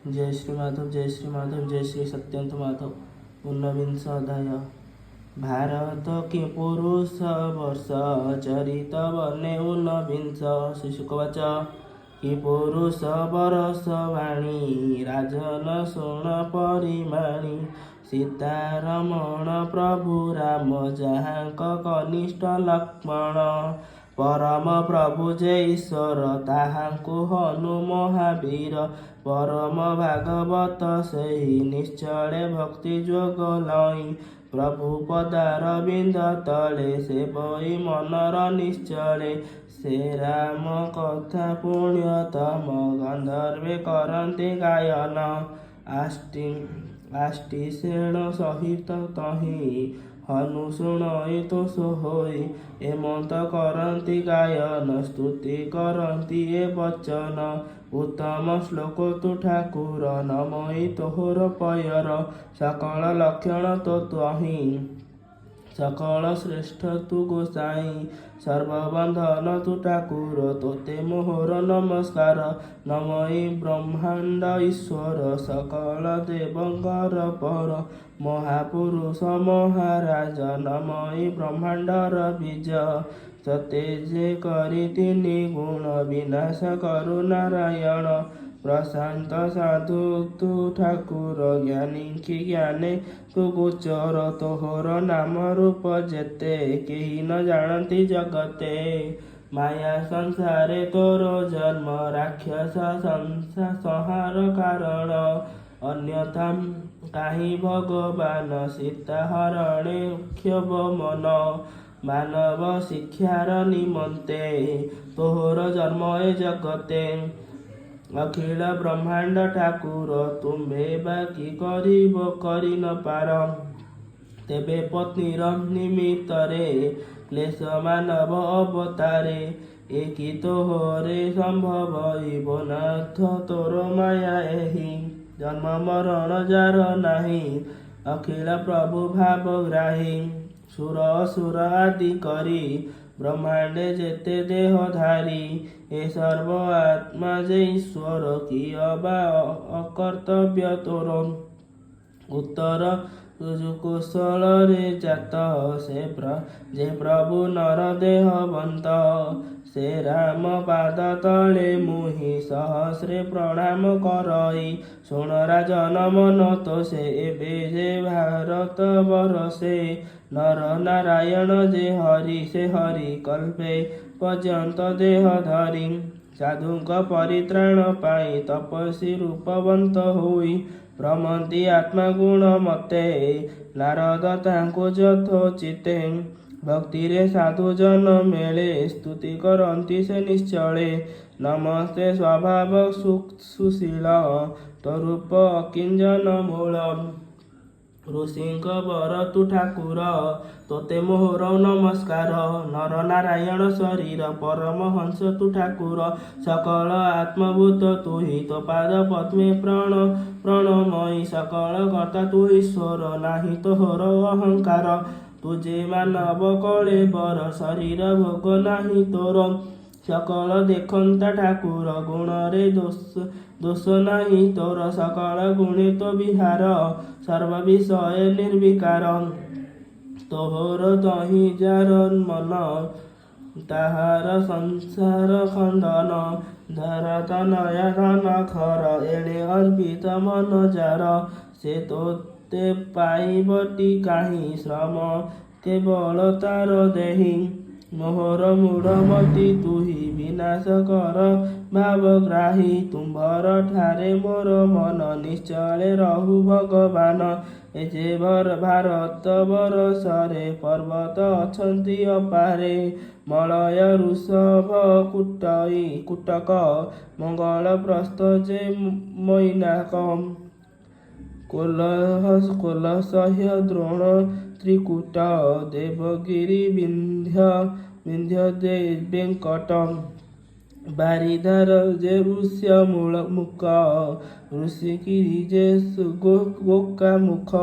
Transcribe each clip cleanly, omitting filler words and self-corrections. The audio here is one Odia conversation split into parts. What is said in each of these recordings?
जय श्री माधव, जय श्री माधव, जय श्री सत्यंत माधव। ऊनविंश अध्याय। भारत कि पुरुष वर्ष चरित बने ऊनविंश। शिशुकवच कि पुरुष बरस वाणी राजन शुण परिमाणी। सीतारमण प्रभु राम जहाँक कनिष्ठ लक्ष्मण। परम प्रभु जे ईश्वर ताहांकु हनु महावीर। परम भागवत सेहि निश्चले भक्ति जोग लई। प्रभु पदारविंद तले से बई मनर निश्चले। से राम कथा पुण्यतम गंधर्वे करन्ति गायन। आष्टि सेण सहित तहि हनु शुणई तो सोहई। एमंत करन्ति गायन स्तुति करन्ति ए बचन। उत्तम श्लोक तु ठाकुर नमई तोहर पयर। सकल लक्षण तो त्वहि सकल श्रेष्ठ तु गोसाई। सर्वबंधन तु ठाकुर तोते मोहर नमस्कार। नमई ब्रह्मांड ईश्वर सकल देवंकर पर। महापुरुष महाराज नमई ब्रह्मांडर बीज। सते जे करि तिनि गुण विनाश करु नारायण। प्रशांत साधु तु ठाकुर ज्ञानी कि ज्ञाने तु गोचर। तोहर नाम रूप जेते केहि न जानती जगते। माया संसारे तोर जन्म राक्षस संहार कारण। अन्यथा काहि भगवान सीता हरणे क्षोभ मन। मानव शिक्षार निमन्ते तोहर जन्म ए जगते। अखिल ब्रह्मांड ठाकुर तुम्हे बाकी करिब करि न पार। तेबे पत्नीर निमित्तरे क्लेश मानव अवतारे। एकी तोहरे संभव इब नाथ तोर माया एहि। जन्म मरण जार नाही अखिल प्रभु भावग्राही। सुर असुर आदि करी ब्रह्मांडे जेते देहधारी। ए सर्व आत्मा जे ईश्वर किय बा अकर्तव्य तोर। उत्तर कुशल रे जात जे प्रभु नर देहवंत। से राम पाद तले मुहि सहस्रे प्रणाम करई। शुण राजन मन तो से एबे जे भारत बरसे। नर नारायण जे हरि से हरि कल्पे पर्यंत देह धरी। साधुक परित्राण पाई तपस्वी रूपवंत होई। भ्रमंती आत्मा गुण मते नारद तांको यथोचिते। भक्तिरे साधु जन मेले स्तुति करन्ति से निश्चले। नमस्ते स्वभाव सुशील तरूप अकिंजन मूल। ऋषिंक वर तु ठाकुर तोते मोहर नमस्कार। नर नारायण शरीर परमहंस तु ठाकुर। सकल आत्मभूत तुहि तो पाद पद्मे प्रणमयी। सकल कर्ता तु ईश्वर नाही तोहर अहंकार। तुझे मानव कले बर शरीर भोग नाही तोर। सकल देखंता ठाकुर गुणरे दोष नाही तोर। सकल गुणे तो विहार सर्व विषय निर्विकार। तोहर तहि जार मन ताहार संसार खंडन। धरत नया धन खर एणे अर्पित मन जार। से तोते पाइबटी काहि श्रम केवल तार देहि। मोहर मूढ़मती तुहि विनाश कर भावग्राही। तुम्भर ठारे मोर मन निश्चले रहु भगवान। ए जे भारत बरसरे पर्वत अछंती अपारे। मलय ऋषभ कुटक मंगल प्रस्थ जे मैनाक। कोलसह्य द्रोण त्रिकूट देवगिरि विंध्य दे वेंकट। बारिधार जे ऋष्य मुख ऋषिगिरि जे गोका मुख।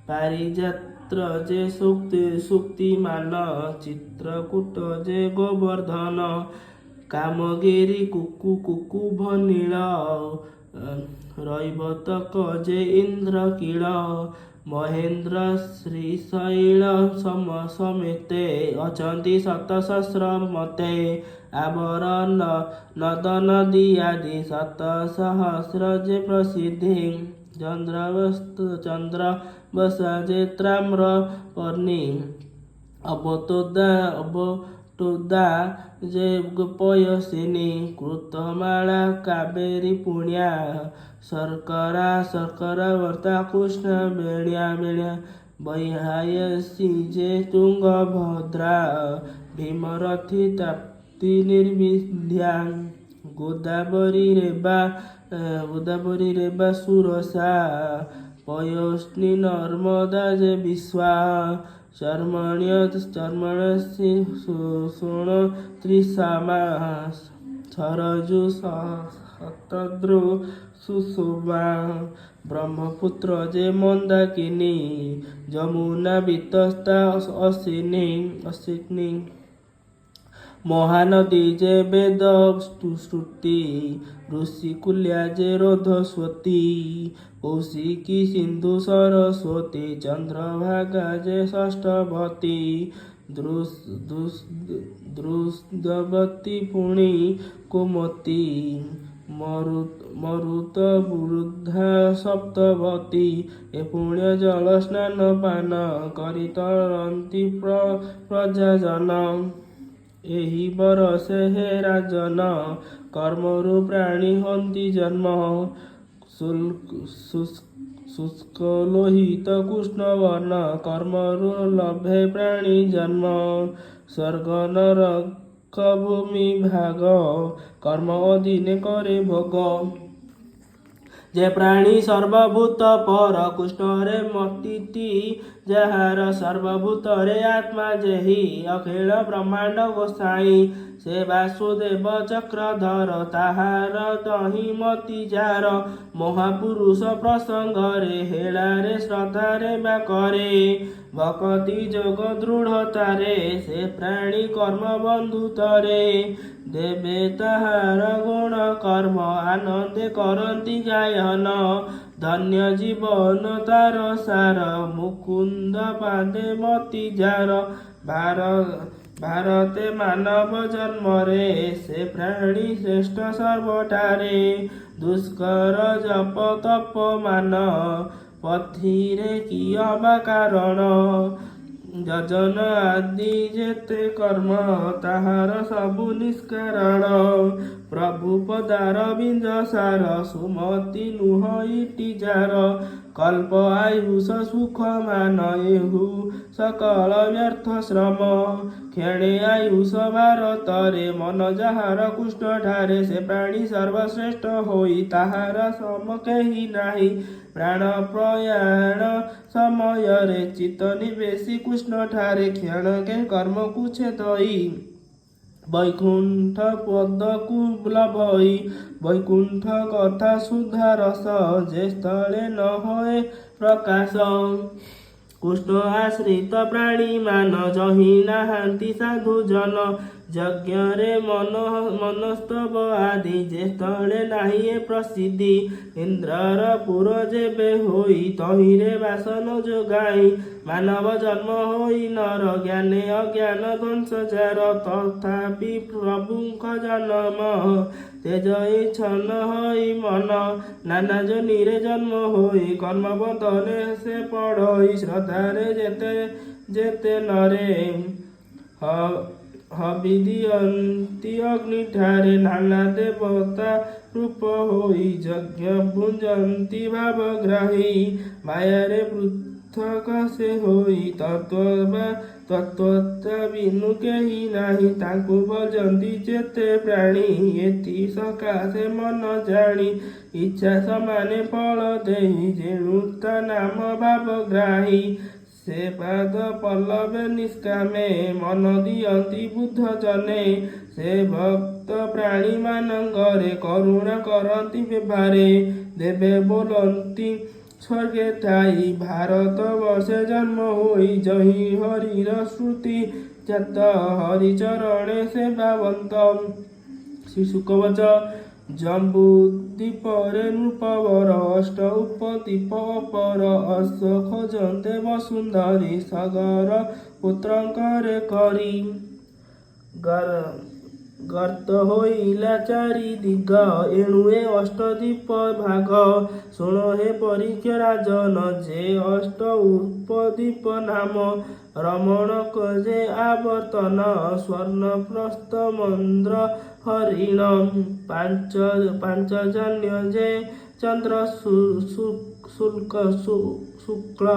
पारिजात्र जे सुक्तिमान चित्रकूट जे गोवर्धन। କାମଗିରି କୁକୁ କୁକୁ ଭନୀଳ ରୈବତକ ଯେ ଇନ୍ଦ୍ର କୀଳ ମହେନ୍ଦ୍ର ଶ୍ରୀଶୈଳ ସମେତେ ଅଛନ୍ତି ଶତସହସ୍ର ମତେ ଆବର ନଦ ନଦୀ ଆଦି ଶତ ସହସ୍ର ଯେ ପ୍ରସିଦ୍ଧି ଚନ୍ଦ୍ର ବସା ଯେ ତ୍ରାମ୍ର ବର୍ଣ୍ଣି ଅବତୋଦା ଯେ ପୟସିନୀ କୃତମାଳା କାବେରୀ ପୁଣ୍ୟା ଶର୍କରା ବର୍ତ୍ତା କୃଷ୍ଣ ବେଳିଆ ବୈହାୟସୀ ଯେ ତୁଙ୍ଗଭଦ୍ରା ଭୀମରଥୀ ତାପ୍ତି ନିର୍ବିଦ୍ୟା ଗୋଦାବରୀ ରେବା ସୁରସା ପୟୋଷ୍ଣୀ ନର୍ମଦା ଯେ ବିଶ୍ଵା ଚର୍ମଣ୍ୟ ଶୋଣ ତ୍ରିଶାମା ସରଜୁ ଶତଦ୍ରୁ ସୁଷମା ବ୍ରହ୍ମପୁତ୍ର ଯେ ମନ୍ଦାକିନୀ ଯମୁନା ବିତସ୍ତା ଅସିନୀ ମହାନଦୀ ଯେ ବେଦ ଶ୍ରୁତି ଋଷିକୁଲ୍ୟା ଯେ ରୋଧସ୍ୱତୀ କୌଶିକୀ ସିନ୍ଧୁ ସରସ୍ୱତୀ ଚନ୍ଦ୍ରଭାଗା ଯେ ଷଷ୍ଠବତୀ ଦୃଷ୍ଦବତୀ ପୁଣି କୁମତୀ ମରୁତ ବୃଦ୍ଧା ସପ୍ତବତୀ ଏ ପୁଣ୍ୟ ଜଳ ସ୍ନାନ ପାନ କରି ତରନ୍ତି ପ୍ରଜାଜନ ଏହି ବରଷେ ହେ ରାଜନ କର୍ମରୁ ପ୍ରାଣୀ ହନ୍ତି ଜନ୍ମ ଶୁଷ୍କ ଲୋହିତ କୃଷ୍ଣ ବର୍ଣ୍ଣ କର୍ମରୁ ଲଭେ ପ୍ରାଣୀ ଜନ୍ମ ସ୍ୱର୍ଗ ନରକ ଭୂମି ଭାଗ କର୍ମ ଅଧୀନେ କରେ ଭୋଗ ଯେ ପ୍ରାଣୀ ସର୍ବଭୂତ ପର କୃଷ୍ଣରେ ମତିଟି ଯାହାର ସର୍ବଭୂତରେ ଆତ୍ମା ଯେହି ଅଖିଳ ବ୍ରହ୍ମାଣ୍ଡ ଗୋସାଇଁ ସେ ବାସୁଦେବ ଚକ୍ରଧର ତାହାର ଦହି ମତି ଯାର ମହାପୁରୁଷ ପ୍ରସଙ୍ଗରେ ହେଳାରେ ଶ୍ରଦ୍ଧାରେ ବା କରେ ଭକତି ଯୋଗ ଦୃଢ଼ତାରେ ସେ ପ୍ରାଣୀ କର୍ମ ବନ୍ଧୁତରେ ଦେବେ ତାହାର ଗୁଣ କର୍ମ ଆନନ୍ଦେ କରନ୍ତି ଗାୟନ ଧନ୍ୟ ଜୀବନ ତାର ସାର ମୁକୁନ୍ଦ ପାଦେ ମତି ଯାର ଭାରତେ ମାନବ ଜନ୍ମରେ ସେ ପ୍ରାଣୀ ଶ୍ରେଷ୍ଠ ସର୍ବଠାରେ ଦୁଷ୍କର ଜପ ତପ ମାନ ପଥିରେ କିଅ ବା କାରଣ ଯଜନ ଆଦି ଯେତେ କର୍ମ ତାହାର ସବୁ ନିଷ୍କାରଣ ପ୍ରଭୁ ପଦାର ବିଞ୍ଜ ସାର ସୁମତି ନୁହ ଇଟି ଯାର କଳ୍ପ ଆୟୁଷ ସୁଖ ମାନ ଏହୁ ସକଳ ବ୍ୟର୍ଥ ଶ୍ରମ କ୍ଷଣେ ଆୟୁଷ ଭାରତରେ ମନ ଯାହାର କୃଷ୍ଣ ଠାରେ ସେ ପ୍ରାଣୀ ସର୍ବଶ୍ରେଷ୍ଠ ହୋଇ ତାହାର ସମ କେହି ନାହିଁ ପ୍ରାଣ ପ୍ରୟାଣ ସମୟରେ ଚିତ୍ତ ନିବେଶୀ କୃଷ୍ଣ ଠାରେ କ୍ଷଣକେ କର୍ମକୁ ଛେଦଇ ବୈକୁଣ୍ଠ ପଦକୁ ଲଭଇ ବୈକୁଣ୍ଠ କଥା ସୁଧା ରସ ଯେ ସ୍ଥଳେ ନ ହୁଏ ପ୍ରକାଶ କୃଷ୍ଣ ଆଶ୍ରିତ ପ୍ରାଣୀ ମାନ ଜହି ନାହାନ୍ତି ସାଧୁ ଜନ ଯଜ୍ଞରେ ମନସ୍ତବ ଆଦି ଯେ ସ୍ଥଳେ ନାହିଁ ଏ ପ୍ରସିଦ୍ଧି ଇନ୍ଦ୍ରର ପୁର ଯେବେ ହୋଇ ତହିଁରେ ବାସନ ଯୋଗାଇ ମାନବ ଜନ୍ମ ହୋଇ ନର ଜ୍ଞାନେ ଅଜ୍ଞାନ ଧ୍ୱଂସ ଯାର ତଥାପି ପ୍ରଭୁଙ୍କ ଜନ୍ମ ତେଜ ଇଚ୍ଛନ ହୋଇ ମନ ନାନା ଯୋନିରେ ଜନ୍ମ ହୋଇ କର୍ମବନ୍ଧରେ ସେ ପଢ଼ଇ ଶ୍ରଦ୍ଧାରେ ଯେତେ ନରେ ହବି ଦିଅନ୍ତି ଅଗ୍ନିଠାରେ ନାନା ଦେବତା ରୂପ ହୋଇ ଯଜ୍ଞ ଭୁଞ୍ଜନ୍ତି ଭାବଗ୍ରାହୀ ମାୟାରେ ପୃଥକ ସେ ହୋଇ ତତ୍ତ୍ୱତା ବିନୁ କେହି ନାହିଁ ତାଙ୍କୁ ଭଜନ୍ତି ଯେତେ ପ୍ରାଣୀ ଏଥି ସକାଶେ ମନ ଜାଣି ଇଚ୍ଛା ସମାନେ ଫଳ ଦେଇ ଯେଣୁ ତା ନାମ ଭାବଗ୍ରାହୀ ସେ ପାଦ ପଲ୍ଲବେ ନିଷ୍କାମେ ମନ ଦିଅନ୍ତି ବୁଦ୍ଧ ଜନେ ସେ ଭକ୍ତ ପ୍ରାଣୀ ମାନଙ୍କରେ କରୁଣା କରନ୍ତି ବ୍ୟବହାରେ ଦେବେ ବୋଲନ୍ତି ସ୍ୱର୍ଗେ ଥାଇ ଭାରତ ବର୍ଷେ ଜନ୍ମ ହୋଇ ଜହି ହରିର ଶ୍ରୁତି ଜାତ ହରିଚରଣେ ସେବାବନ୍ତ ଶ୍ରୀଶୁକବଚ ଜମ୍ବୁଦ୍ୱୀପରେ ନୃପବର ଅଷ୍ଟ ଉପଦୀପ ଅପର ଅଶ୍ୱ ଖୋଜନ୍ତେ ବସୁନ୍ଧରୀ ସାଗର ପୁତ୍ରଙ୍କରେ କରି ଗର୍ତ୍ତ ହୋଇଲା ଚାରି ଦିଗ ଏଣୁ ଏ ଅଷ୍ଟଦ୍ୱୀପ ଭାଗ ଶୁଣ ହେ ପରୀକ୍ଷ ରାଜନ ଯେ ଅଷ୍ଟ ଉପଦ୍ୱୀପ ନାମ ରମଣକ ଯେ ଆବର୍ତ୍ତନ ସ୍ୱର୍ଣ୍ଣପ୍ରସ୍ଥ ମନ୍ଦ୍ର ହରିଣ ପାଞ୍ଚଜନ୍ୟ ଯେ ଚନ୍ଦ୍ର ଶୁକ୍ଳ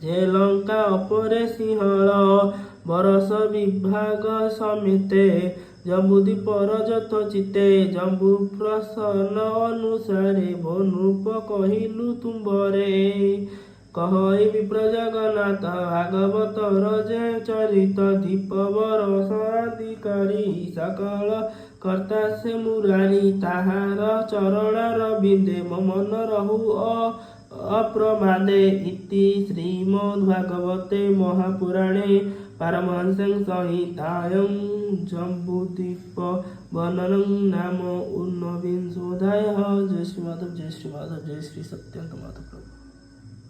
ଯେ ଲଙ୍କା ଅପରେ ସିଂହଳ ବରଷ ବିଭାଗ ସମିତେ ଜମ୍ବୁଦ୍ୱୀପର ଯଥୋଚିତେ ଜମ୍ବୁ ପ୍ରସନ୍ନ ଅନୁସାରେ ଭନୁପ କହିଲୁ ତୁମ୍ବରେ କହ ଏ ବିପ୍ର ଜଗନ୍ନାଥ ଭାଗବତର ଯେ ଚରିତ ଦୀପବର ସରାଧିକାରୀ ସକଳ କର୍ତ୍ତା ସେ ମୁରାରୀ ତାହାର ଚରଣାର ବିନ୍ଦେ ମନ ରହୁ ଅପ୍ରମାଦେ ଇତି ଶ୍ରୀମଦ୍ଭାଗବତେ ମହାପୁରାଣେ ପାରମହଂସଂ ସଂହିତାୟଂ ଜମ୍ବୁଦ୍ୱୀପ ବର୍ଣ୍ଣनं ନାମ ଊନବିଂଶୋऽଧ୍ୟାୟः। ଜୟ ଶ୍ରୀ ମାଧବ, ଜୟ ଶ୍ରୀ ମାଧବ, ଜୟ ଶ୍ରୀ ସତ୍ୟନ୍ତ ମାଧବ ପ୍ରଭୁ।